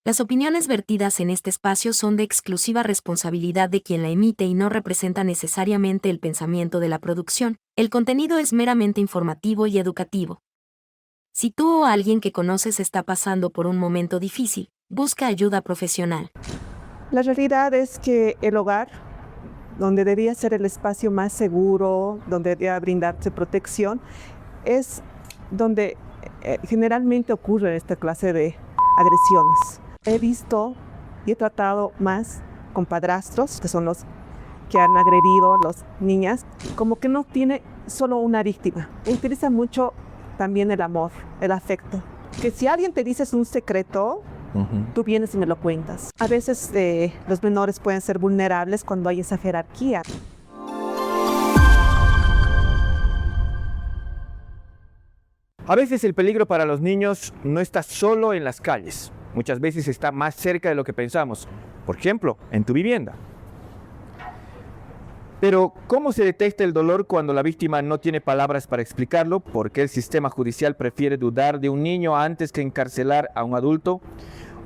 Las opiniones vertidas en este espacio son de exclusiva responsabilidad de quien la emite y no representa necesariamente el pensamiento de la producción. El contenido es meramente informativo y educativo. Si tú o alguien que conoces está pasando por un momento difícil, busca ayuda profesional. La realidad es que el hogar, donde debía ser el espacio más seguro, donde debía brindarse protección, es donde generalmente ocurre esta clase de agresiones. He visto y he tratado más con padrastros, que son los que han agredido a las niñas, como que no tiene solo una víctima. Utiliza mucho también el amor, el afecto. Que si alguien te dice un secreto, tú vienes y me lo cuentas. A veces los menores pueden ser vulnerables cuando hay esa jerarquía. A veces el peligro para los niños no está solo en las calles. Muchas veces está más cerca de lo que pensamos. Por ejemplo, en tu vivienda. Pero, ¿cómo se detecta el dolor cuando la víctima no tiene palabras para explicarlo? ¿Por qué el sistema judicial prefiere dudar de un niño antes que encarcelar a un adulto?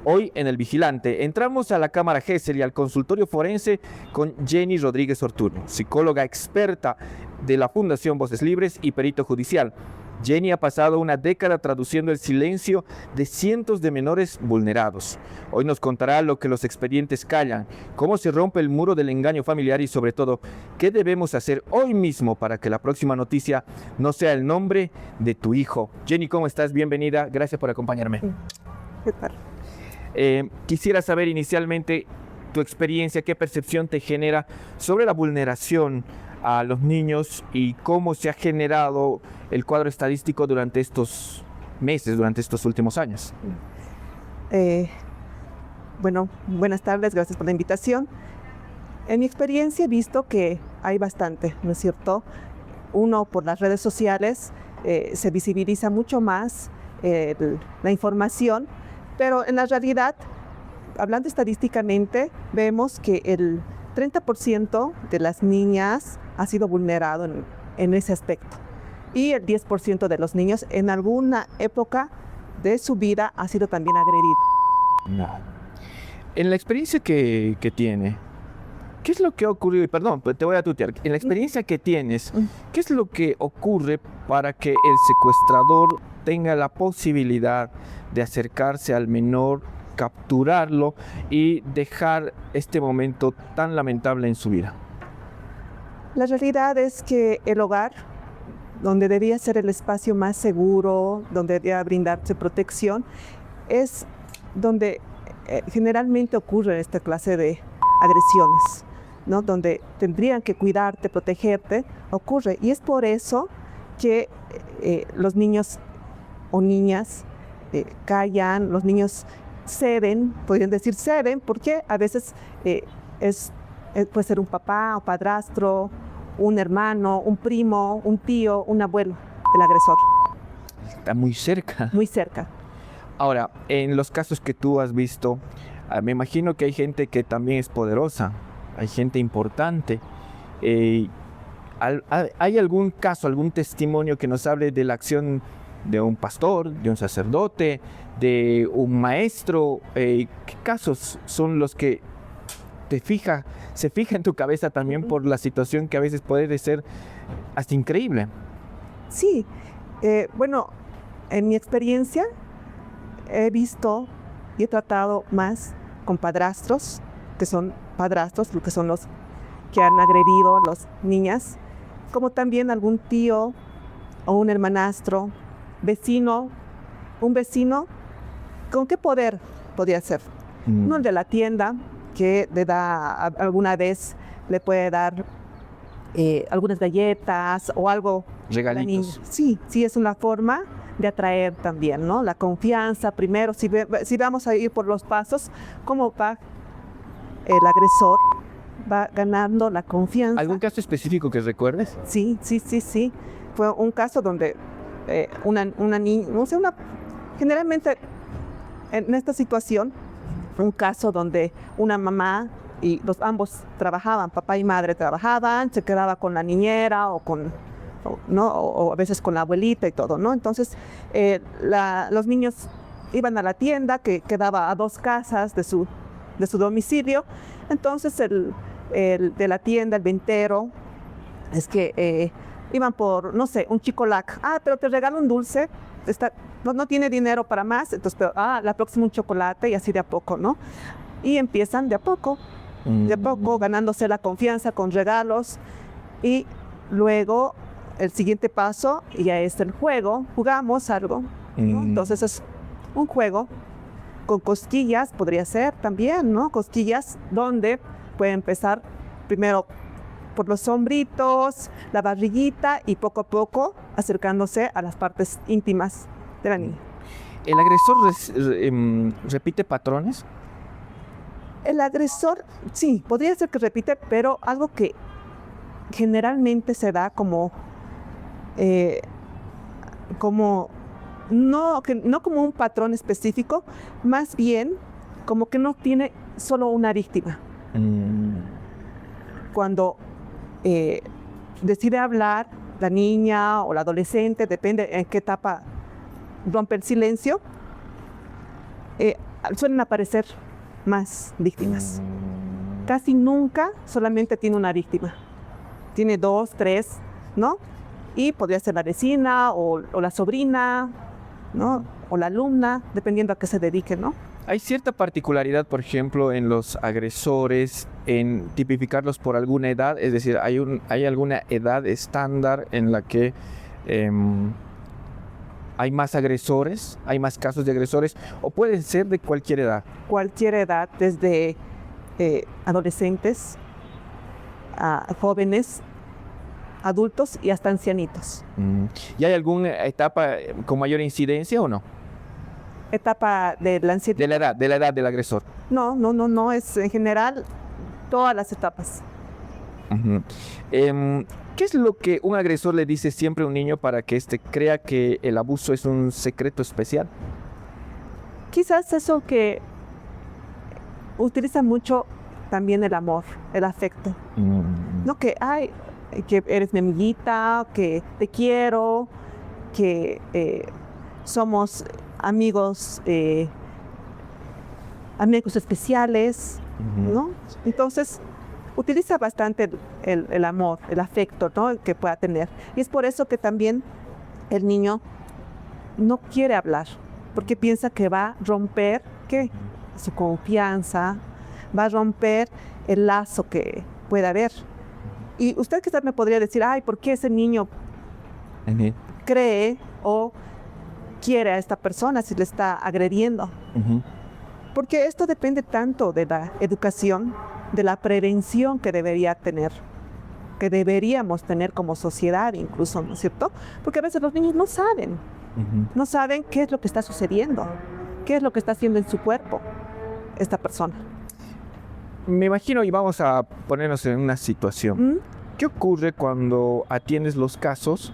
Hoy en El Vigilante entramos a la Cámara Gesell y al consultorio forense con Jenny Rodríguez Ortuño, psicóloga experta de la Fundación Voces Libres y perito judicial. Jenny ha pasado una década traduciendo el silencio de cientos de menores vulnerados. Hoy nos contará lo que los expedientes callan, cómo se rompe el muro del engaño familiar y sobre todo, qué debemos hacer hoy mismo para que la próxima noticia no sea el nombre de tu hijo. Jenny, ¿cómo estás? Bienvenida. Gracias por acompañarme. ¿Qué tal? Quisiera saber inicialmente tu experiencia, qué percepción te genera sobre la vulneración a los niños y cómo se ha generado el cuadro estadístico durante estos meses, durante estos últimos años. Bueno, buenas tardes, gracias por la invitación. En mi experiencia he visto que hay bastante, ¿no es cierto? Uno, por las redes sociales se visibiliza mucho más la información, pero en la realidad, hablando estadísticamente, vemos que el 30% de las niñas ha sido vulnerado en ese aspecto. Y el 10% de los niños en alguna época de su vida ha sido también agredido. No. En la experiencia que tiene, ¿qué es lo que ha ocurrido? Perdón, te voy a tutear. En la experiencia que tienes, ¿qué es lo que ocurre para que el secuestrador tenga la posibilidad de acercarse al menor, capturarlo y dejar este momento tan lamentable en su vida? La realidad es que el hogar, donde debía ser el espacio más seguro, donde debía brindarse protección, es donde generalmente ocurre esta clase de agresiones, ¿no? Donde tendrían que cuidarte, protegerte, ocurre. Y es por eso que los niños o niñas callan, los niños ceden, podrían decir ceden, porque a veces puede ser un papá o padrastro, un hermano, un primo, un tío, un abuelo del agresor. Está muy cerca. Muy cerca. Ahora, en los casos que tú has visto, me imagino que hay gente que también es poderosa, hay gente importante. ¿Hay algún caso, algún testimonio que nos hable de la acción de un pastor, de un sacerdote, de un maestro? ¿Qué casos son los que se fija en tu cabeza también por la situación que a veces puede ser hasta increíble? Sí, bueno, en mi experiencia he visto y he tratado más con padrastros, que son los que han agredido a las niñas, como también algún tío o un hermanastro, un vecino, ¿con qué poder podría ser? Uno de la tienda, que le da, alguna vez le puede dar algunas galletas o algo. Regalitos. Sí, es una forma de atraer también, ¿no? La confianza, primero, si vamos a ir por los pasos, cómo va el agresor, va ganando la confianza. ¿Algún caso específico que recuerdes? Sí. Fue un caso donde una niña, generalmente en esta situación, un caso donde una mamá y ambos trabajaban, papá y madre trabajaban, se quedaba con la niñera o a veces con la abuelita y todo, ¿no? Entonces los niños iban a la tienda que quedaba a 2 casas de su domicilio. Entonces el de la tienda, el ventero, es que iban por, no sé, un chicolac. Pero te regalo un dulce, no tiene dinero para más, entonces, pero, la próxima un chocolate, y así de a poco, ¿no? Y empiezan de a poco, ganándose la confianza con regalos, y luego el siguiente paso ya es el juego, jugamos algo, ¿no? Entonces es un juego con cosquillas, podría ser también, ¿no? Cosquillas donde puede empezar primero por los hombritos, la barriguita, y poco a poco acercándose a las partes íntimas de la niña. ¿El agresor repite patrones? El agresor, sí, podría ser que repite, pero algo que generalmente se da como no como un patrón específico, más bien como que no tiene solo una víctima. Cuando decide hablar la niña o la adolescente, depende en qué etapa rompe el silencio, suelen aparecer más víctimas. Casi nunca solamente tiene una víctima. Tiene 2, 3, ¿no? Y podría ser la vecina o la sobrina, ¿no? O la alumna, dependiendo a qué se dedique, ¿no? ¿Hay cierta particularidad, por ejemplo, en los agresores, en tipificarlos por alguna edad? Es decir, ¿hay alguna edad estándar en la que hay más agresores, hay más casos de agresores, o pueden ser de cualquier edad? Cualquier edad, desde adolescentes, a jóvenes, adultos y hasta ancianitos. ¿Y hay alguna etapa con mayor incidencia o no? Etapa de la ansiedad. De la edad del agresor. No, es en general todas las etapas. ¿Qué es lo que un agresor le dice siempre a un niño para que éste crea que el abuso es un secreto especial? Quizás eso que utiliza mucho también el amor, el afecto. No que eres mi amiguita, que te quiero, que somos amigos especiales, ¿no? Entonces, utiliza bastante el amor, el afecto, ¿no? Que pueda tener. Y es por eso que también el niño no quiere hablar, porque piensa que va a romper, ¿qué? Su confianza, va a romper el lazo que pueda haber. Y usted quizás me podría decir, ¿por qué ese niño cree o quiere a esta persona si le está agrediendo? Porque esto depende tanto de la educación, de la prevención que deberíamos tener como sociedad incluso, ¿no es cierto? Porque a veces los niños no saben qué es lo que está sucediendo, qué es lo que está haciendo en su cuerpo esta persona. Me imagino, y vamos a ponernos en una situación. ¿Qué ocurre cuando atiendes los casos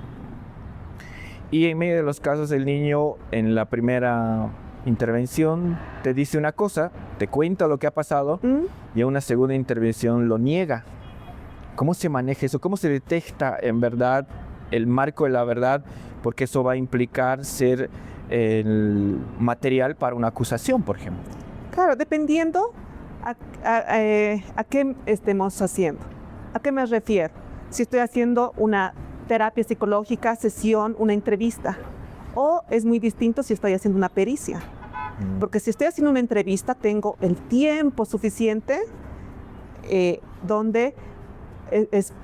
y en medio de los casos el niño en la primera intervención te dice una cosa, te cuenta lo que ha pasado y en una segunda intervención lo niega? ¿Cómo se maneja eso? ¿Cómo se detecta en verdad el marco de la verdad? Porque eso va a implicar ser el material para una acusación, por ejemplo. Claro, dependiendo a qué estemos haciendo. ¿A qué me refiero? Si estoy haciendo una terapia psicológica, sesión, una entrevista. O es muy distinto si estoy haciendo una pericia. Porque si estoy haciendo una entrevista, tengo el tiempo suficiente donde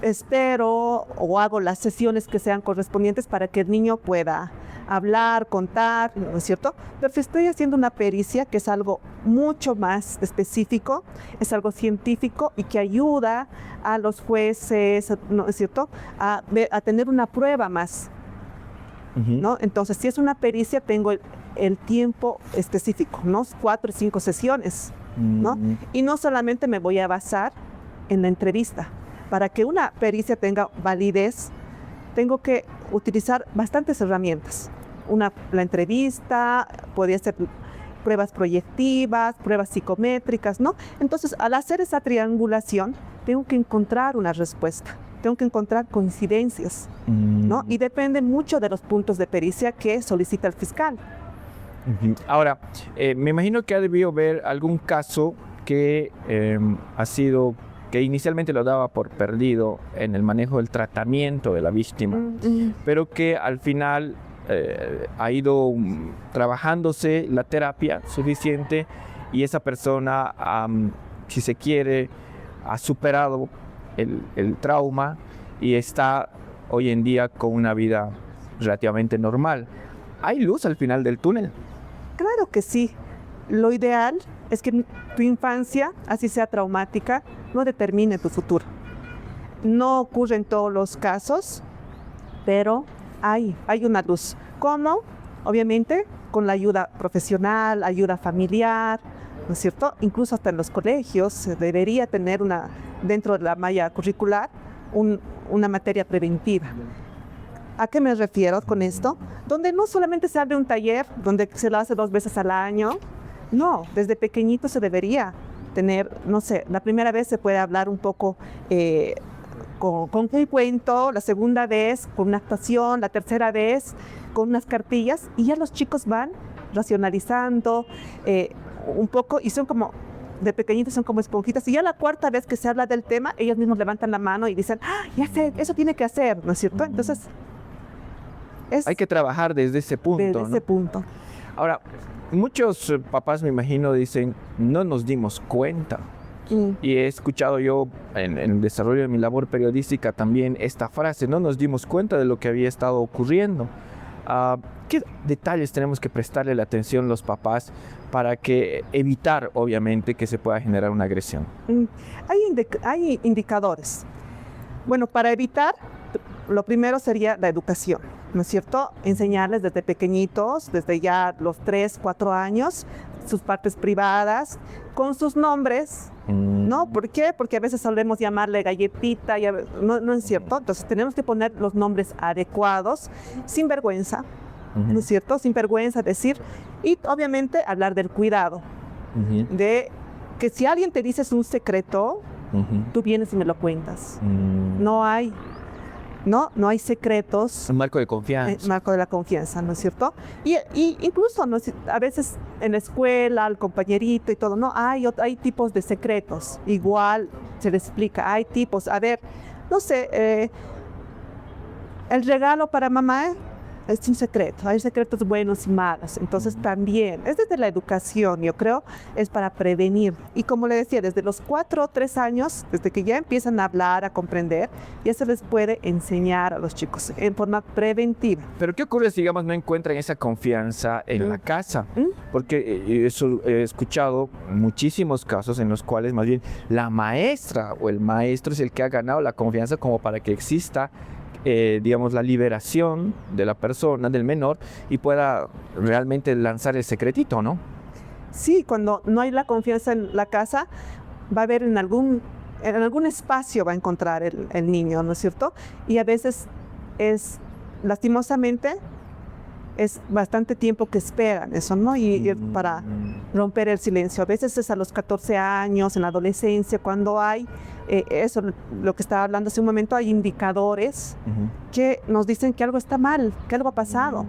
espero o hago las sesiones que sean correspondientes para que el niño pueda hablar, contar, ¿no es cierto? Pero si estoy haciendo una pericia, que es algo mucho más específico, es algo científico y que ayuda a los jueces, ¿no es cierto?, a tener una prueba más, ¿no? Entonces, si es una pericia, tengo el tiempo específico, ¿no? 4 o 5 sesiones, ¿no? Y no solamente me voy a basar en la entrevista. Para que una pericia tenga validez, tengo que utilizar bastantes herramientas. La entrevista, podría ser pruebas proyectivas, pruebas psicométricas, ¿no? Entonces, al hacer esa triangulación, tengo que encontrar una respuesta, tengo que encontrar coincidencias, ¿no? Y depende mucho de los puntos de pericia que solicita el fiscal. Ujú. Ahora, me imagino que ha debido haber algún caso que ha sido, que inicialmente lo daba por perdido en el manejo del tratamiento de la víctima, pero que al final ha ido trabajándose la terapia suficiente y esa persona, si se quiere, ha superado el trauma y está hoy en día con una vida relativamente normal. ¿Hay luz al final del túnel? Claro que sí. Lo ideal es que tu infancia, así sea traumática, no determine tu futuro. No ocurre en todos los casos, pero hay una luz. ¿Cómo? Obviamente con la ayuda profesional, ayuda familiar, ¿no es cierto? Incluso hasta en los colegios se debería tener dentro de la malla curricular una materia preventiva. ¿A qué me refiero con esto? Donde no solamente se abre un taller, donde se lo hace 2 veces al año. No, desde pequeñito se debería tener, no sé, la primera vez se puede hablar un poco con un cuento, la segunda vez con una actuación, la tercera vez con unas cartillas, y ya los chicos van racionalizando un poco, y son como, de pequeñitos son como esponjitas, y ya la cuarta vez que se habla del tema, ellos mismos levantan la mano y dicen, ya sé, eso tiene que hacer, ¿no es cierto? Entonces, hay que trabajar desde ese punto. Desde ese punto. Ahora, muchos papás, me imagino, dicen, no nos dimos cuenta. Y he escuchado yo en el desarrollo de mi labor periodística también esta frase, no nos dimos cuenta de lo que había estado ocurriendo. ¿Qué detalles tenemos que prestarle la atención los papás para evitar, obviamente, que se pueda generar una agresión? Hay indicadores. Bueno, para evitar, lo primero sería la educación, ¿no es cierto? Enseñarles desde pequeñitos, desde ya los 3, 4 años, sus partes privadas, con sus nombres, ¿no? ¿Por qué? Porque a veces solemos llamarle galletita, no es cierto. Entonces tenemos que poner los nombres adecuados, sin vergüenza, ¿no es cierto? Sin vergüenza decir, y obviamente hablar del cuidado, de que si alguien te dice un secreto, tú vienes y me lo cuentas. No hay secretos. Un marco de confianza. Marco de la confianza, ¿no es cierto? Y incluso a veces en la escuela, al compañerito y todo, no, hay tipos de secretos. Igual se le explica, hay tipos. A ver, no sé, el regalo para mamá es un secreto, hay secretos buenos y malos. Entonces también, es desde la educación, yo creo, es para prevenir. Y como le decía, desde los 4 o 3 años, desde que ya empiezan a hablar, a comprender, ya se les puede enseñar a los chicos en forma preventiva. Pero ¿qué ocurre si, digamos, no encuentran esa confianza en la casa? Porque eso he escuchado muchísimos casos en los cuales más bien la maestra o el maestro es el que ha ganado la confianza como para que exista digamos, la liberación de la persona, del menor, y pueda realmente lanzar el secretito, ¿no? Sí, cuando no hay la confianza en la casa, va a haber en algún espacio va a encontrar el niño, ¿no es cierto? Y a veces lastimosamente, es bastante tiempo que esperan eso, ¿no? Y para romper el silencio. A veces es a los 14 años, en la adolescencia, cuando hay eso, lo que estaba hablando hace un momento, hay indicadores que nos dicen que algo está mal, que algo ha pasado,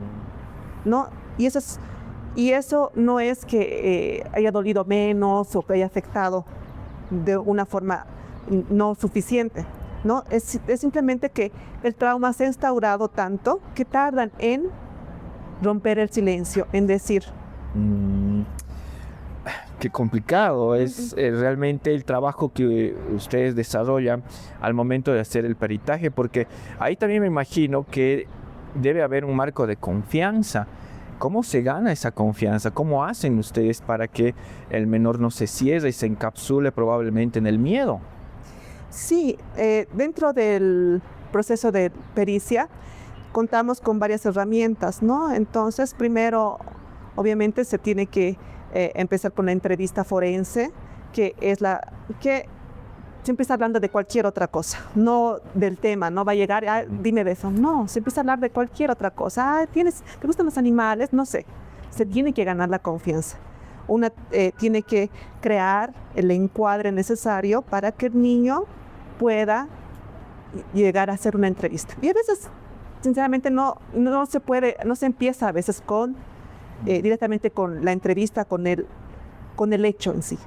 ¿no? Y eso no es que haya dolido menos o que haya afectado de una forma no suficiente, ¿no? Es simplemente que el trauma se ha instaurado tanto que tardan en romper el silencio, en decir. Qué complicado es realmente el trabajo que ustedes desarrollan al momento de hacer el peritaje, porque ahí también me imagino que debe haber un marco de confianza. ¿Cómo se gana esa confianza? ¿Cómo hacen ustedes para que el menor no se cierre y se encapsule probablemente en el miedo? Sí, dentro del proceso de pericia contamos con varias herramientas, ¿no? Entonces, primero, obviamente, se tiene que empezar con la entrevista forense, que se empieza hablando de cualquier otra cosa, no del tema, no va a llegar, dime de eso, no, se empieza a hablar de cualquier otra cosa, ¿te gustan los animales? No sé, se tiene que ganar la confianza. Tiene que crear el encuadre necesario para que el niño pueda llegar a hacer una entrevista. Y a veces, sinceramente, no se empieza a veces con directamente con la entrevista, con el hecho en sí.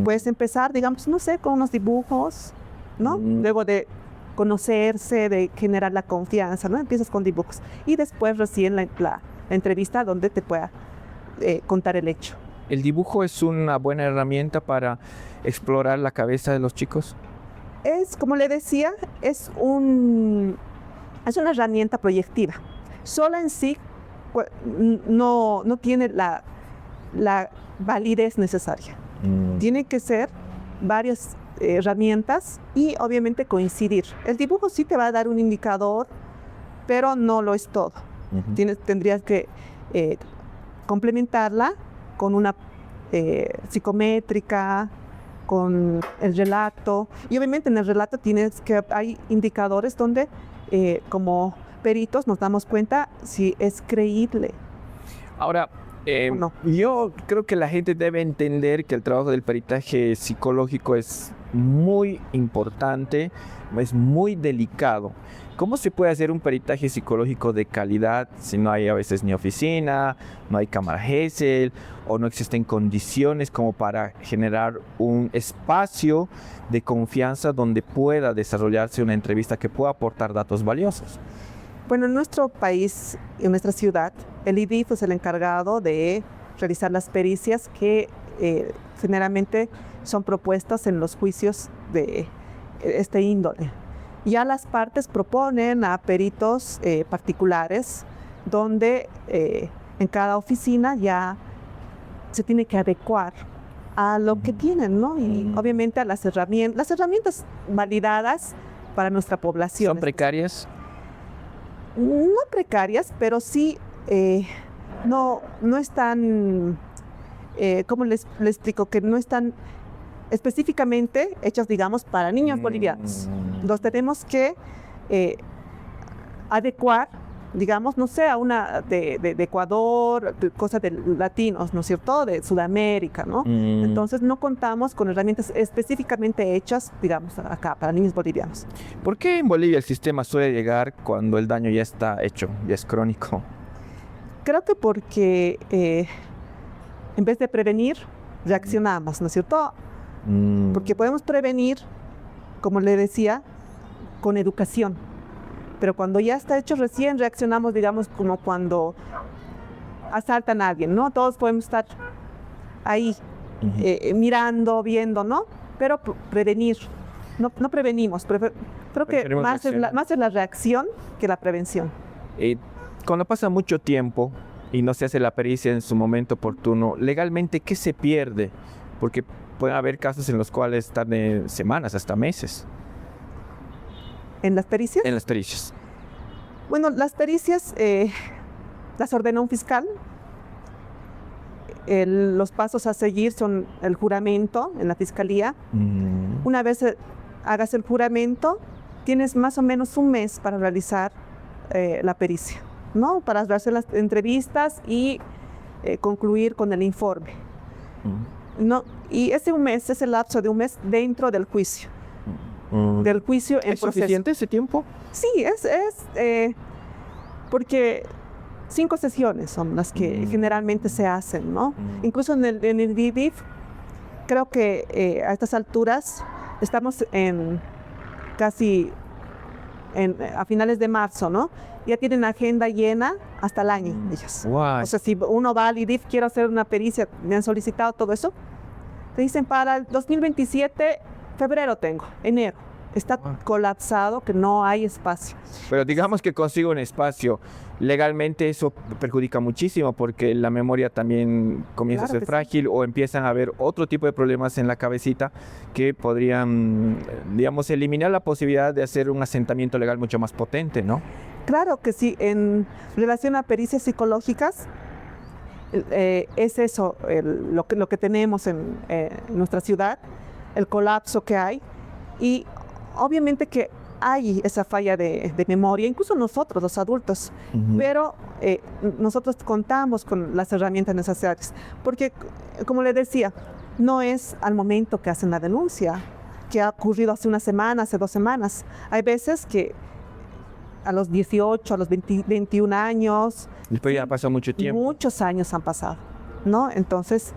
Puedes empezar, digamos, no sé, con unos dibujos, ¿no? Luego de conocerse, de generar la confianza, ¿no? Empiezas con dibujos y después recién la entrevista donde te pueda contar el hecho. ¿El dibujo es una buena herramienta para explorar la cabeza de los chicos? Es, como le decía, es una herramienta proyectiva. Sola en sí no tiene la validez necesaria. Tiene que ser varias herramientas y obviamente coincidir. El dibujo sí te va a dar un indicador, pero no lo es todo. Tendrías que complementarla con una psicométrica, con el relato. Y obviamente en el relato hay indicadores donde como peritos nos damos cuenta si es creíble. Ahora, no. Yo creo que la gente debe entender que el trabajo del peritaje psicológico es muy importante, es muy delicado. ¿Cómo se puede hacer un peritaje psicológico de calidad si no hay a veces ni oficina, no hay cámara Gesell o no existen condiciones como para generar un espacio de confianza donde pueda desarrollarse una entrevista que pueda aportar datos valiosos? Bueno, en nuestro país, en nuestra ciudad, el IDIF es el encargado de realizar las pericias que generalmente son propuestas en los juicios de este índole. Ya las partes proponen a peritos particulares donde en cada oficina ya se tiene que adecuar a lo que tienen, ¿no? Y obviamente a las herramientas validadas para nuestra población. ¿Son precarias? No precarias, pero sí no están, ¿cómo les explico? Que no están específicamente hechas, digamos, para niños bolivianos. Los tenemos que adecuar, digamos, no sé, a una de Ecuador, cosas de latinos, ¿no es cierto?, de Sudamérica, ¿no? Entonces no contamos con herramientas específicamente hechas, digamos, acá, para niños bolivianos. ¿Por qué en Bolivia el sistema suele llegar cuando el daño ya está hecho, ya es crónico? Creo que porque en vez de prevenir, reaccionamos, ¿no es cierto? Porque podemos prevenir, como le decía, con educación. Pero cuando ya está hecho, recién reaccionamos, digamos, como cuando asaltan a alguien, ¿no? Todos podemos estar ahí mirando, viendo, ¿no? Pero prevenir, no prevenimos. Creo que más es la reacción que la prevención. Cuando pasa mucho tiempo y no se hace la pericia en su momento oportuno, legalmente, ¿qué se pierde? Porque pueden haber casos en los cuales tardan semanas, hasta meses. ¿En las pericias? En las pericias. Bueno, las pericias las ordena un fiscal. Los pasos a seguir son el juramento en la fiscalía. Una vez hagas el juramento, tienes más o menos un mes para realizar la pericia, ¿no? Para hacer las entrevistas y concluir con el informe. ¿No? Y ese lapso de un mes dentro del juicio. Del juicio en proceso. ¿Es suficiente ese tiempo? Sí, porque 5 sesiones son las que generalmente se hacen, ¿no? Incluso en el IDIF, creo que a estas alturas estamos a finales de marzo, ¿no? Ya tienen agenda llena hasta el año ellos. Wow. O sea, si uno va al IDIF, quiero hacer una pericia, me han solicitado todo eso, te dicen para el 2027, febrero tengo, enero. Está colapsado, que no hay espacio. Pero digamos que consigo un espacio. Legalmente eso perjudica muchísimo porque la memoria también comienza a ser frágil o empiezan a haber otro tipo de problemas en la cabecita que podrían, digamos, eliminar la posibilidad de hacer un asentamiento legal mucho más potente, ¿no? Claro que sí. En relación a pericias psicológicas, es eso lo que tenemos en nuestra ciudad, el colapso que hay. Y obviamente que hay esa falla de memoria, incluso nosotros, los adultos, pero nosotros contamos con las herramientas necesarias, porque, como le decía, no es al momento que hacen la denuncia, que ha ocurrido hace una semana, hace 2 semanas. Hay veces que a los 18, a los 20, 21 años. Después ya pasó mucho tiempo. Muchos años han pasado, ¿no? Entonces,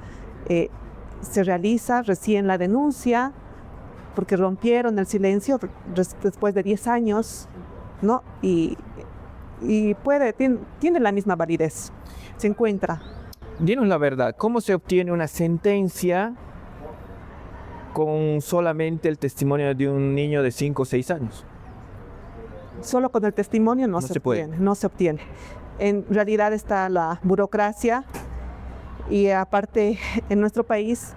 se realiza recién la denuncia, porque rompieron el silencio después de 10 años, ¿no? Y tiene la misma validez, se encuentra. Dinos la verdad, ¿cómo se obtiene una sentencia con solamente el testimonio de un niño de 5 o 6 años? Solo con el testimonio no se obtiene, no se obtiene. En realidad está la burocracia y aparte en nuestro país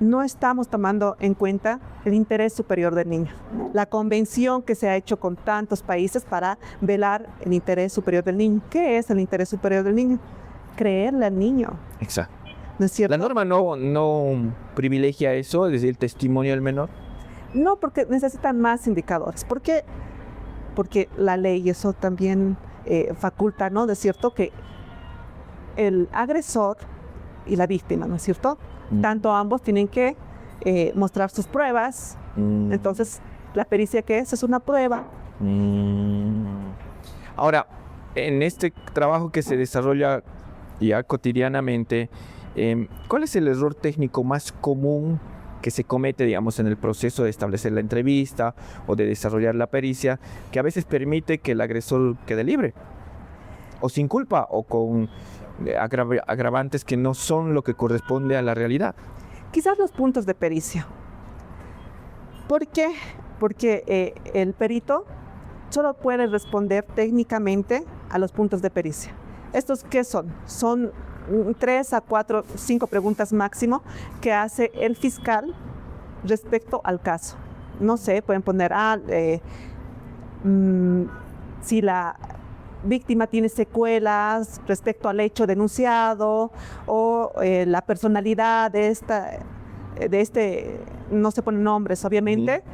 no estamos tomando en cuenta el interés superior del niño. La convención que se ha hecho con tantos países para velar el interés superior del niño. ¿Qué es el interés superior del niño? Creerle al niño. Exacto. ¿No es cierto? ¿La norma no privilegia eso, es decir, el testimonio del menor? No, porque necesitan más indicadores. ¿Por qué? Porque la ley eso también faculta, ¿no? ¿No es cierto? Que el agresor y la víctima, ¿no es cierto? Tanto ambos tienen que mostrar sus pruebas. Entonces, la pericia, ¿qué es? Es una prueba. Ahora, en este trabajo que se desarrolla ya cotidianamente, ¿cuál es el error técnico más común que se comete, digamos, en el proceso de establecer la entrevista o de desarrollar la pericia, que a veces permite que el agresor quede libre? O sin culpa, o con agravantes que no son lo que corresponde a la realidad. Quizás los puntos de pericia. ¿Por qué? Porque el perito solo puede responder técnicamente a los puntos de pericia. ¿Estos qué son? Son 3 a 4, 5 preguntas máximo que hace el fiscal respecto al caso. No sé, pueden poner si la víctima tiene secuelas respecto al hecho denunciado o la personalidad de este, no se ponen nombres obviamente,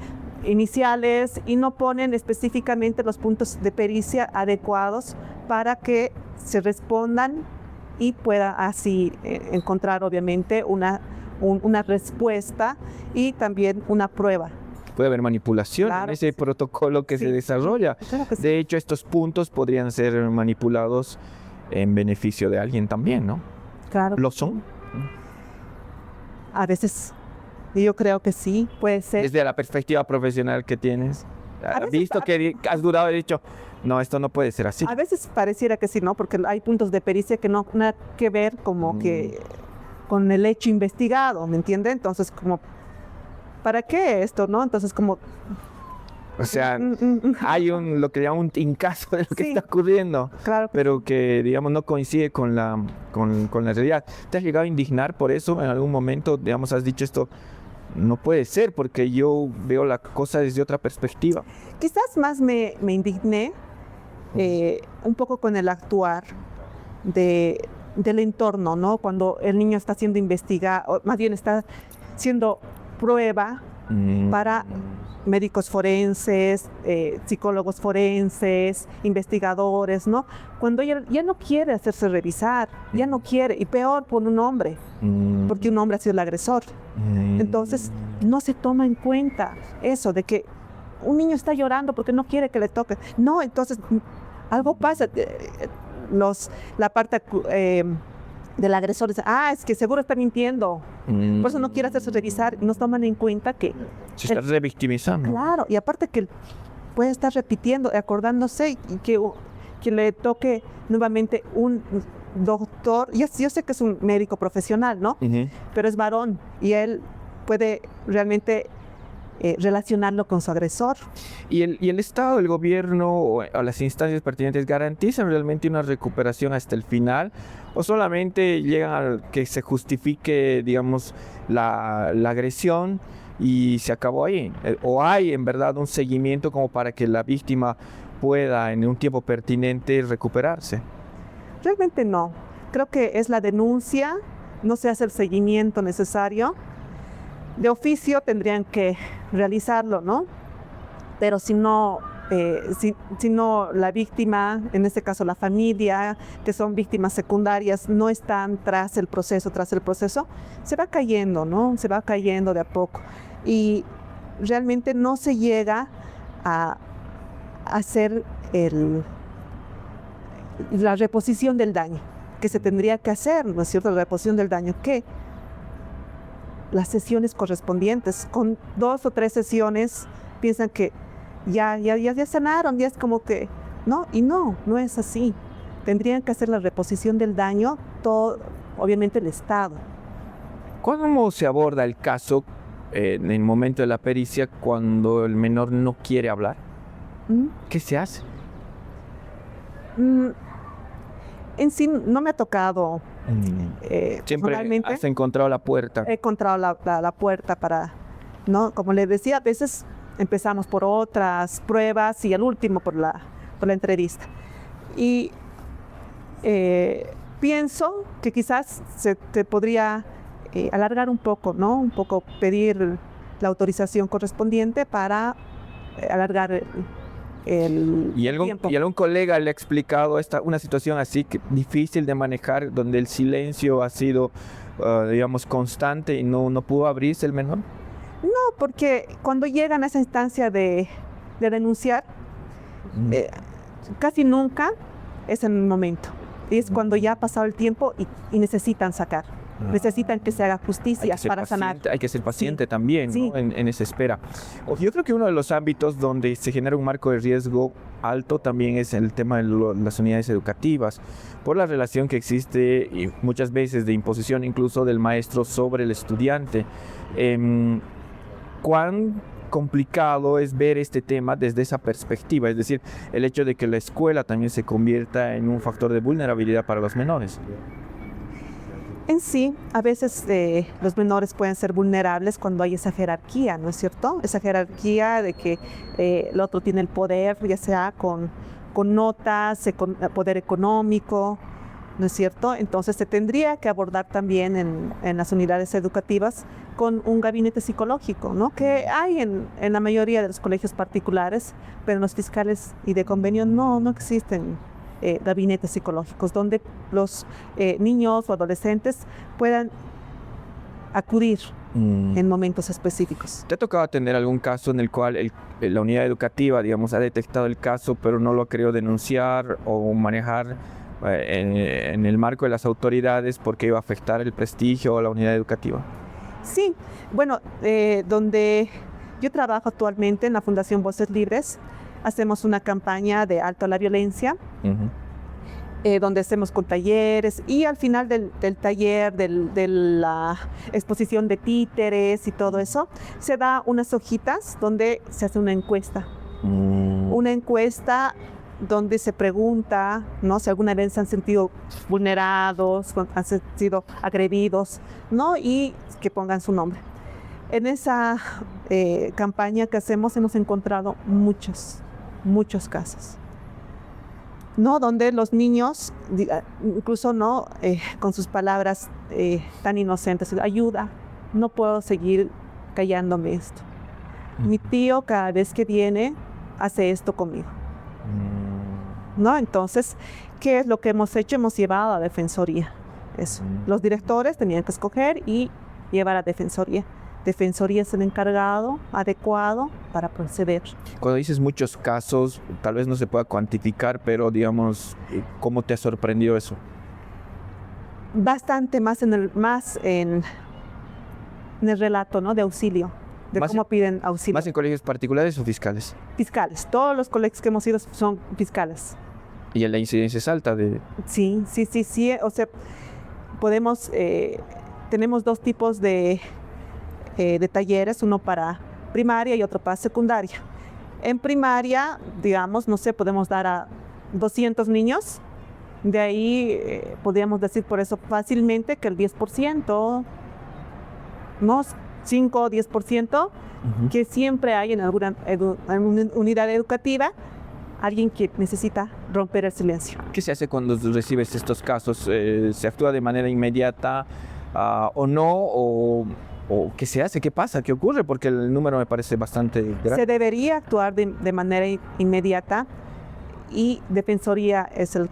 iniciales, y no ponen específicamente los puntos de pericia adecuados para que se respondan y pueda así encontrar obviamente una respuesta y también una prueba. Puede haber manipulación Claro en ese protocolo que se desarrolla. Claro que sí. De hecho, estos puntos podrían ser manipulados en beneficio de alguien también, ¿no? Claro. ¿Lo son? A veces yo creo que sí, puede ser. Desde la perspectiva profesional que tienes, ¿has visto que has dudado y dicho, no, esto no puede ser así? A veces pareciera que sí, ¿no? Porque hay puntos de pericia que no nada que ver como que con el hecho investigado, ¿me entiende? Entonces, como, ¿para qué esto, no? Entonces, como... O sea, hay lo que llaman un incaso de lo que Sí. está ocurriendo, Claro. pero que, digamos, no coincide con la realidad. ¿Te has llegado a indignar por eso en algún momento? Digamos, has dicho esto, no puede ser, porque yo veo la cosa desde otra perspectiva. Quizás más me indigné un poco con el actuar del entorno, ¿no? Cuando el niño está siendo investigado, o más bien está siendo prueba para médicos forenses, psicólogos forenses, investigadores, ¿no? Cuando ya no quiere hacerse revisar, ya no quiere, y peor por un hombre, porque un hombre ha sido el agresor. Entonces, no se toma en cuenta eso de que un niño está llorando porque no quiere que le toque. No, entonces, algo pasa. La parte del agresor dice, es que seguro está mintiendo. Por eso no quiere hacerse revisar. No toman en cuenta que... Se está revictimizando. Claro, y aparte que puede estar repitiendo, acordándose, y que le toque nuevamente un doctor. Yo sé que es un médico profesional, ¿no? Pero es varón y él puede realmente relacionarlo con su agresor. ¿Y el Estado, el gobierno o las instancias pertinentes garantizan realmente una recuperación hasta el final? ¿O solamente llegan a que se justifique, digamos, la agresión y se acabó ahí? ¿O hay en verdad un seguimiento como para que la víctima pueda en un tiempo pertinente recuperarse? Realmente no. Creo que es la denuncia, no se hace el seguimiento necesario. De oficio tendrían que realizarlo, ¿no? Pero si no, si no la víctima, en este caso la familia, que son víctimas secundarias, no están tras el proceso, se va cayendo, ¿no? Se va cayendo de a poco. Y realmente no se llega a hacer la reposición del daño, que se tendría que hacer, ¿no es cierto? La reposición del daño, que las sesiones correspondientes, con 2 o 3 sesiones, piensan que ya sanaron, ya es como que, ¿no? Y no es así. Tendrían que hacer la reposición del daño, todo, obviamente el Estado. ¿Cómo se aborda el caso en el momento de la pericia cuando el menor no quiere hablar? ¿Qué se hace? En sí no me ha tocado. Siempre has encontrado la puerta. He encontrado la puerta para, ¿no? Como les decía, a veces empezamos por otras pruebas y al último por la entrevista. Y pienso que quizás se te podría alargar un poco, ¿no? Un poco pedir la autorización correspondiente para alargar el tiempo. ¿Y algún colega le ha explicado una situación así difícil de manejar, donde el silencio ha sido, digamos, constante y no pudo abrirse el menor? No, porque cuando llegan a esa instancia de denunciar, casi nunca es en el momento. Es cuando ya ha pasado el tiempo y necesitan sacar. Necesitan que se haga justicia para sanar. Hay que ser paciente también, ¿no? En esa espera. Yo creo que uno de los ámbitos donde se genera un marco de riesgo alto también es el tema de las unidades educativas, por la relación que existe y muchas veces de imposición incluso del maestro sobre el estudiante. ¿Cuán complicado es ver este tema desde esa perspectiva? Es decir, el hecho de que la escuela también se convierta en un factor de vulnerabilidad para los menores. En sí, a veces los menores pueden ser vulnerables cuando hay esa jerarquía, ¿no es cierto? Esa jerarquía de que el otro tiene el poder, ya sea con notas, con poder económico, ¿no es cierto? Entonces se tendría que abordar también en las unidades educativas con un gabinete psicológico, ¿no? Que hay en la mayoría de los colegios particulares, pero en los fiscales y de convenio no existen gabinetes psicológicos donde los niños o adolescentes puedan acudir en momentos específicos. ¿Te ha tocado tener algún caso en el cual la unidad educativa, digamos, ha detectado el caso pero no lo ha querido denunciar o manejar en el marco de las autoridades porque iba a afectar el prestigio o la unidad educativa? Sí, bueno, donde yo trabajo actualmente en la Fundación Voces Libres, hacemos una campaña de alto a la violencia, donde hacemos con talleres y al final del taller, de la exposición de títeres y todo eso, se da unas hojitas donde se hace una encuesta. Una encuesta donde se pregunta, ¿no? Si alguna vez se han sentido vulnerados, han sido agredidos, ¿no? Y que pongan su nombre. En esa campaña que hacemos hemos encontrado muchos casos, ¿no? Donde los niños, incluso no con sus palabras tan inocentes, ayuda, no puedo seguir callándome esto. Mi tío cada vez que viene hace esto conmigo, ¿no? Entonces, ¿qué es lo que hemos hecho? Hemos llevado a Defensoría. Eso. Los directores tenían que escoger y llevar a Defensoría. Defensoría es el encargado adecuado para proceder. Cuando dices muchos casos, tal vez no se pueda cuantificar, pero digamos, ¿cómo te ha sorprendido eso? Bastante más en el relato, ¿no? De auxilio, de cómo piden auxilio. ¿Más en colegios particulares o fiscales? Fiscales. Todos los colegios que hemos ido son fiscales. ¿Y la incidencia es alta? Sí. O sea, tenemos 2 tipos de talleres, uno para primaria y otro para secundaria. En primaria, digamos, no sé, podemos dar a 200 niños. De ahí podríamos decir por eso fácilmente que el 10%, ¿no? 5 o 10%, que siempre hay en alguna unidad educativa alguien que necesita romper el silencio. ¿Qué se hace cuando recibes estos casos? ¿Se actúa de manera inmediata o no? ¿O qué se hace? ¿Qué pasa? ¿Qué ocurre? Porque el número me parece bastante grande. Se debería actuar de manera inmediata y Defensoría es el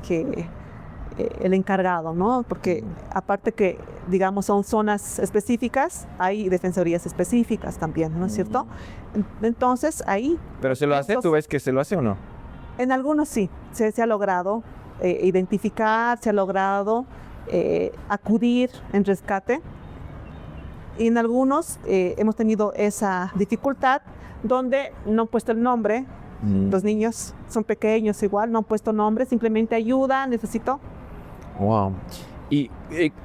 encargado, ¿no? Porque aparte que, digamos, son zonas específicas, hay defensorías específicas también, ¿no es cierto? Entonces, ahí... ¿Pero se lo hace? ¿Tú ves que se lo hace o no? En algunos sí, se ha logrado identificar, se ha logrado acudir en rescate. Y en algunos hemos tenido esa dificultad donde no han puesto el nombre. Los niños son pequeños igual, no han puesto nombre, simplemente ayuda, necesito. Wow. ¿Y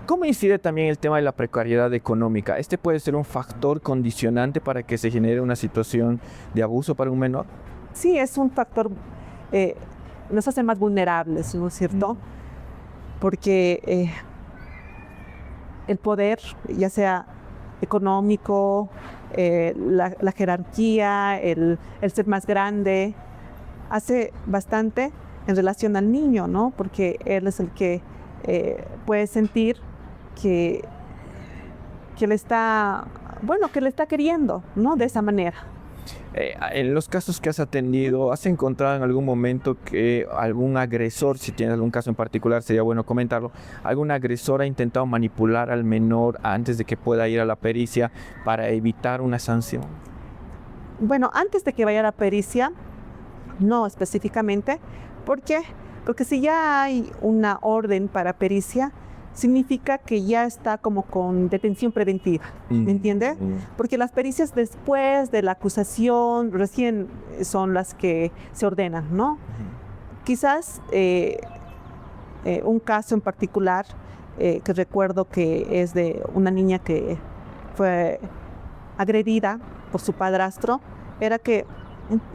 cómo incide también el tema de la precariedad económica? ¿Este puede ser un factor condicionante para que se genere una situación de abuso para un menor? Sí, es un factor, nos hace más vulnerables, ¿no es cierto? Porque el poder, ya sea económico, la jerarquía, el ser más grande, hace bastante en relación al niño, ¿no? Porque él es el que puede sentir que le está, que le está queriendo, ¿no? De esa manera. En los casos que has atendido, ¿has encontrado en algún momento que algún agresor, si tienes algún caso en particular, sería bueno comentarlo, algún agresor ha intentado manipular al menor antes de que pueda ir a la pericia para evitar una sanción? Bueno, antes de que vaya a la pericia, no específicamente. ¿Por qué? Porque si ya hay una orden para pericia, significa que ya está como con detención preventiva, ¿me entiende? Porque las pericias después de la acusación recién son las que se ordenan, ¿no? Quizás un caso en particular que recuerdo que es de una niña que fue agredida por su padrastro, era que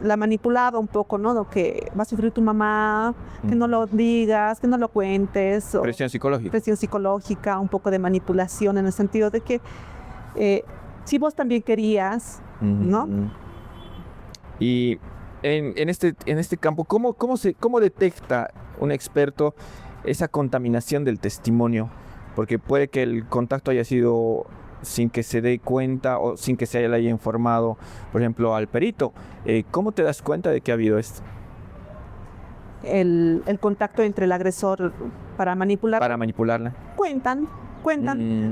la manipulaba un poco, ¿no? Lo que va a sufrir tu mamá, que no lo digas, que no lo cuentes. Presión psicológica. Presión psicológica, un poco de manipulación en el sentido de que si vos también querías, ¿no? Y en este campo, ¿cómo detecta un experto esa contaminación del testimonio? Porque puede que el contacto haya sido sin que se dé cuenta o sin que se le haya informado, por ejemplo, al perito. ¿Cómo te das cuenta de que ha habido esto? El contacto entre el agresor para manipular. Para manipularla. Cuentan.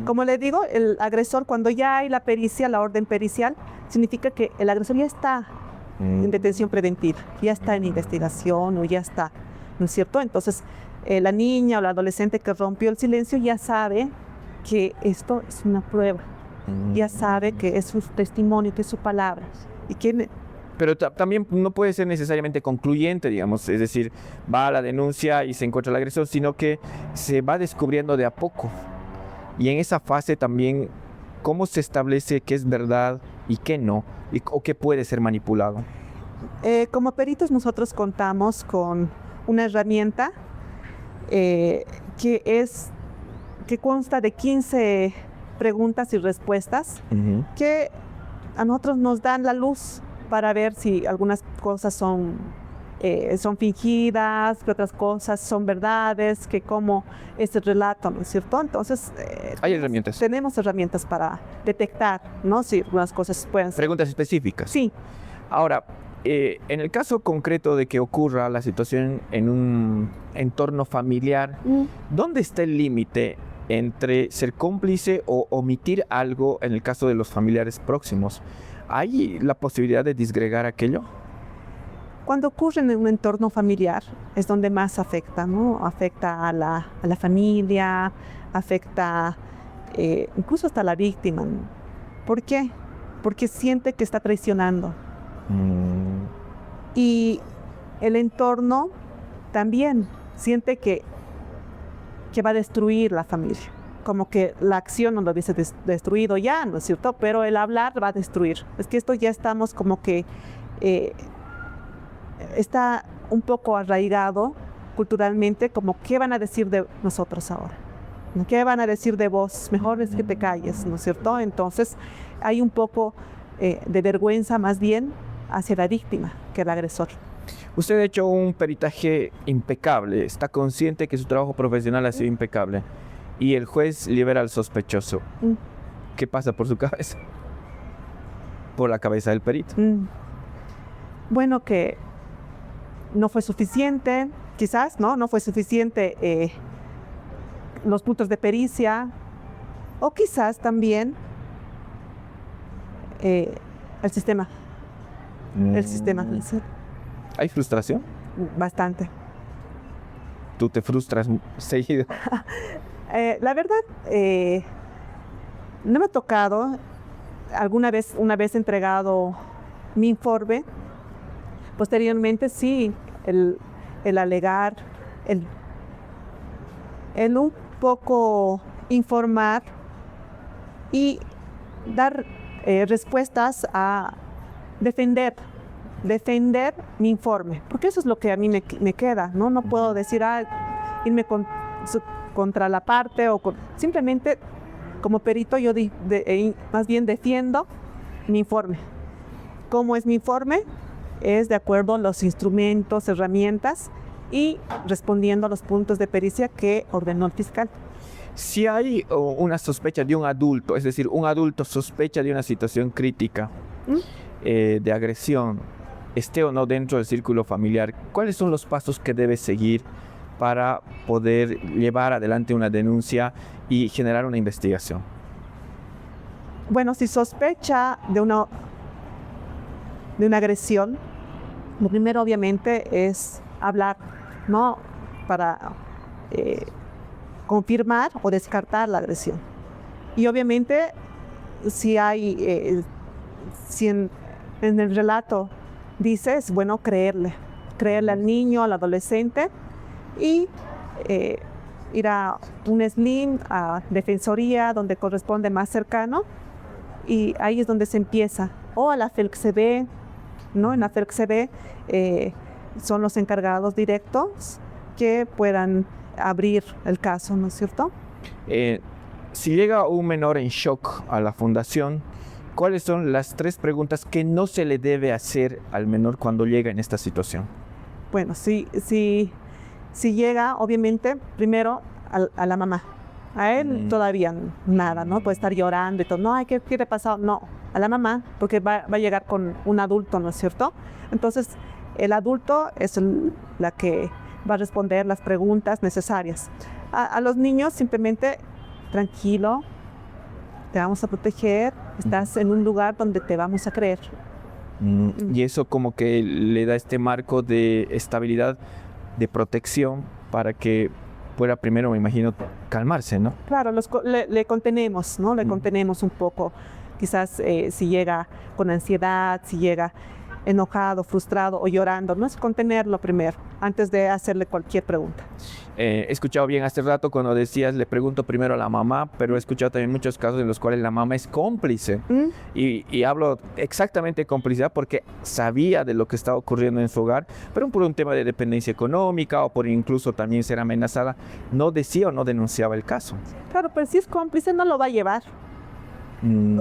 Como le digo, el agresor, cuando ya hay la pericia, la orden pericial, significa que el agresor ya está en detención preventiva, ya está en investigación o ya está, ¿no es cierto? Entonces, la niña o la adolescente que rompió el silencio ya sabe que esto es una prueba, ya sabe que es su testimonio, que es su palabra. Pero también no puede ser necesariamente concluyente, digamos, es decir, va a la denuncia y se encuentra el agresor, sino que se va descubriendo de a poco. Y en esa fase también, ¿cómo se establece qué es verdad y qué no? ¿O qué puede ser manipulado? Como peritos nosotros contamos con una herramienta que consta de 15 preguntas y respuestas que a nosotros nos dan la luz para ver si algunas cosas son fingidas, que otras cosas son verdades, que cómo es el relato, ¿no es cierto? Entonces, hay herramientas. Tenemos herramientas para detectar, ¿no? Si algunas cosas pueden ser. Preguntas específicas. Sí. Ahora, en el caso concreto de que ocurra la situación en un entorno familiar, ¿dónde está el límite entre ser cómplice o omitir algo en el caso de los familiares próximos? ¿Hay la posibilidad de disgregar aquello? Cuando ocurre en un entorno familiar es donde más afecta, ¿no? Afecta a la familia, afecta incluso hasta a la víctima. ¿Por qué? Porque siente que está traicionando. Y el entorno también siente que va a destruir la familia. Como que la acción no lo hubiese destruido ya, ¿no es cierto? Pero el hablar va a destruir. Es que esto ya estamos como que está un poco arraigado culturalmente, como ¿qué van a decir de nosotros ahora? ¿Qué van a decir de vos? Mejor es que te calles, ¿no es cierto? Entonces hay un poco de vergüenza más bien hacia la víctima que el agresor. Usted ha hecho un peritaje impecable, está consciente que su trabajo profesional ha sido impecable y el juez libera al sospechoso. ¿Qué pasa por su cabeza? Por la cabeza del perito. Bueno, que no fue suficiente, quizás, no fue suficiente los puntos de pericia, o quizás también el sistema. El sistema. ¿Hay frustración? bastante. ¿Tú te frustras seguido? La verdad, no me ha tocado. Una vez entregado mi informe, posteriormente sí, el alegar, el un poco informar y dar respuestas a defender mi informe, porque eso es lo que a mí me queda, ¿no? No puedo decir, irme contra la parte simplemente como perito yo más bien defiendo mi informe. ¿Cómo es mi informe? Es de acuerdo a los instrumentos, herramientas y respondiendo a los puntos de pericia que ordenó el fiscal. Si hay una sospecha de un adulto, es decir, un adulto sospecha de una situación crítica de agresión, esté o no dentro del círculo familiar, ¿cuáles son los pasos que debe seguir para poder llevar adelante una denuncia y generar una investigación? Bueno, si sospecha de una agresión, lo primero obviamente es hablar, ¿no? Para confirmar o descartar la agresión. Y obviamente si en el relato dice, es bueno creerle al niño, al adolescente, y ir a un SLIM, a Defensoría, donde corresponde más cercano, y ahí es donde se empieza, o a la FELCCB, ¿no? En la FELCCB son los encargados directos que puedan abrir el caso, ¿no es cierto? Si llega un menor en shock a la fundación, ¿cuáles son las 3 preguntas que no se le debe hacer al menor cuando llega en esta situación? Bueno, si llega, obviamente, primero a la mamá. A él todavía nada, ¿no? Puede estar llorando y todo. No, ¿qué le ha pasado? No, a la mamá, porque va a llegar con un adulto, ¿no es cierto? Entonces, el adulto es la que va a responder las preguntas necesarias. A los niños, simplemente, tranquilo, te vamos a proteger, estás en un lugar donde te vamos a creer. Y eso como que le da este marco de estabilidad, de protección, para que pueda primero, me imagino, calmarse, ¿no? Claro, le contenemos, ¿no? Le contenemos un poco. Quizás si llega con ansiedad, si llega enojado, frustrado o llorando, no es contenerlo primero, antes de hacerle cualquier pregunta. He escuchado bien hace rato cuando decías, le pregunto primero a la mamá, pero he escuchado también muchos casos en los cuales la mamá es cómplice. Y hablo exactamente de complicidad porque sabía de lo que estaba ocurriendo en su hogar, pero por un tema de dependencia económica o por incluso también ser amenazada, no decía o no denunciaba el caso. Claro, pero si es cómplice no lo va a llevar.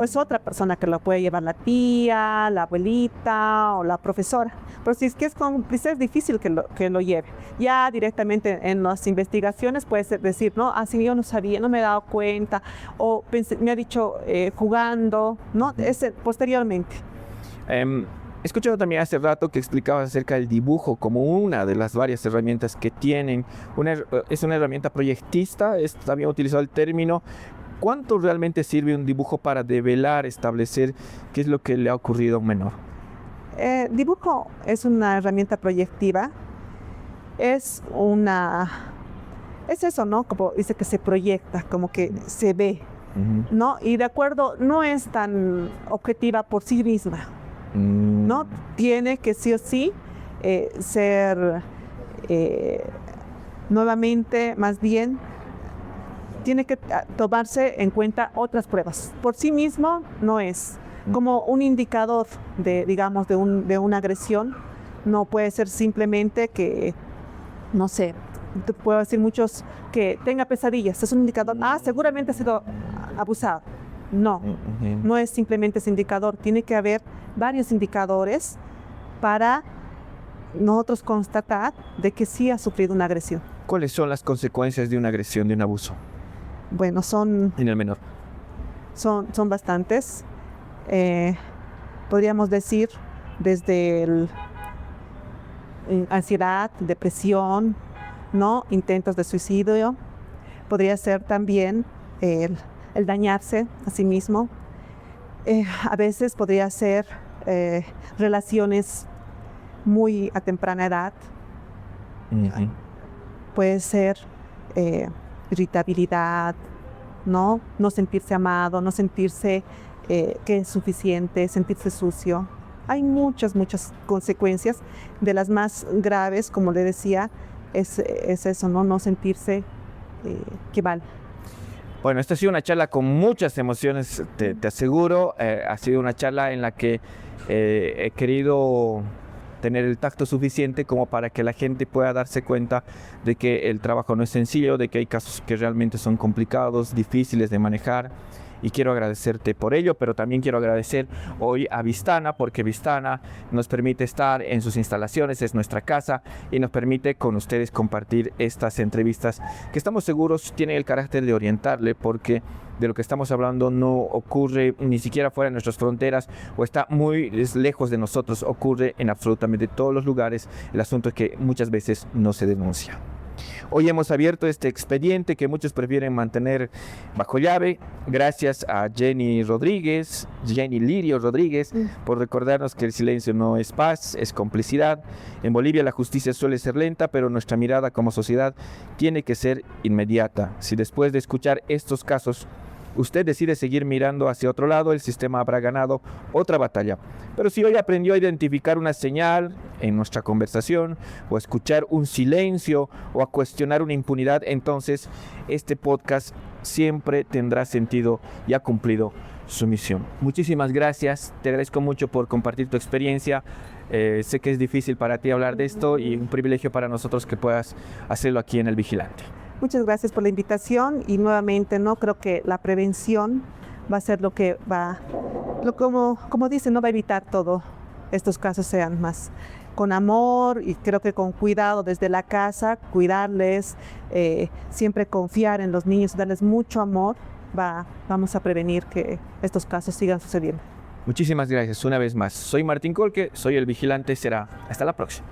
Es otra persona que lo puede llevar, la tía, la abuelita o la profesora. Pero si es que es cómplice es difícil que lo lleve. Ya directamente en las investigaciones puede decir, no, así yo no sabía, no me he dado cuenta, o me ha dicho jugando, ¿no? Posteriormente. He escuchado también hace rato que explicabas acerca del dibujo como una de las varias herramientas que tienen. Es una herramienta proyectista, está bien utilizado el término. ¿Cuánto realmente sirve un dibujo para develar, establecer qué es lo que le ha ocurrido a un menor? Dibujo es una herramienta proyectiva. Es eso, ¿no? Como dice que se proyecta, como que se ve, ¿no? Y de acuerdo, no es tan objetiva por sí misma, ¿no? Tiene que sí o sí ser nuevamente, más bien, tiene que tomarse en cuenta otras pruebas. Por sí mismo no es como un indicador digamos, de una agresión. No puede ser simplemente que, no sé, te puedo decir muchos que tenga pesadillas. Es un indicador, seguramente ha sido abusado. No, no es simplemente ese indicador. Tiene que haber varios indicadores para nosotros constatar de que sí ha sufrido una agresión. ¿Cuáles son las consecuencias de una agresión, de un abuso? Bueno, en el menor. Son bastantes. Podríamos decir desde ansiedad, depresión, ¿no? Intentos de suicidio. Podría ser también el dañarse a sí mismo. A veces podría ser relaciones muy a temprana edad, Puede ser irritabilidad, ¿no? No sentirse amado, no sentirse que es suficiente, sentirse sucio. Hay muchas consecuencias. De las más graves, como le decía, es eso, ¿no? No sentirse que vale. Bueno, esta ha sido una charla con muchas emociones, te aseguro. Ha sido una charla en la que he querido tener el tacto suficiente como para que la gente pueda darse cuenta de que el trabajo no es sencillo, de que hay casos que realmente son complicados, difíciles de manejar. Y quiero agradecerte por ello, pero también quiero agradecer hoy a Vistana, porque Vistana nos permite estar en sus instalaciones, es nuestra casa, y nos permite con ustedes compartir estas entrevistas que estamos seguros tienen el carácter de orientarle, porque de lo que estamos hablando no ocurre ni siquiera fuera de nuestras fronteras o está muy lejos de nosotros, ocurre en absolutamente todos los lugares. El asunto es que muchas veces no se denuncia. Hoy hemos abierto este expediente que muchos prefieren mantener bajo llave. Gracias a Jenny Lirio Rodríguez, por recordarnos que el silencio no es paz, es complicidad. En Bolivia la justicia suele ser lenta, pero nuestra mirada como sociedad tiene que ser inmediata. Si después de escuchar estos casos usted decide seguir mirando hacia otro lado, el sistema habrá ganado otra batalla. Pero si hoy aprendió a identificar una señal en nuestra conversación, o a escuchar un silencio, o a cuestionar una impunidad, entonces este podcast siempre tendrá sentido y ha cumplido su misión. Muchísimas gracias, te agradezco mucho por compartir tu experiencia. Sé que es difícil para ti hablar de esto y un privilegio para nosotros que puedas hacerlo aquí en El Vigilante. Muchas gracias por la invitación y nuevamente no creo que la prevención va a ser lo que va, como dicen, no va a evitar todo. Estos casos sean más con amor y creo que con cuidado desde la casa, cuidarles, siempre confiar en los niños, darles mucho amor, vamos a prevenir que estos casos sigan sucediendo. Muchísimas gracias una vez más. Soy Martín Colque, soy El Vigilante, será hasta la próxima.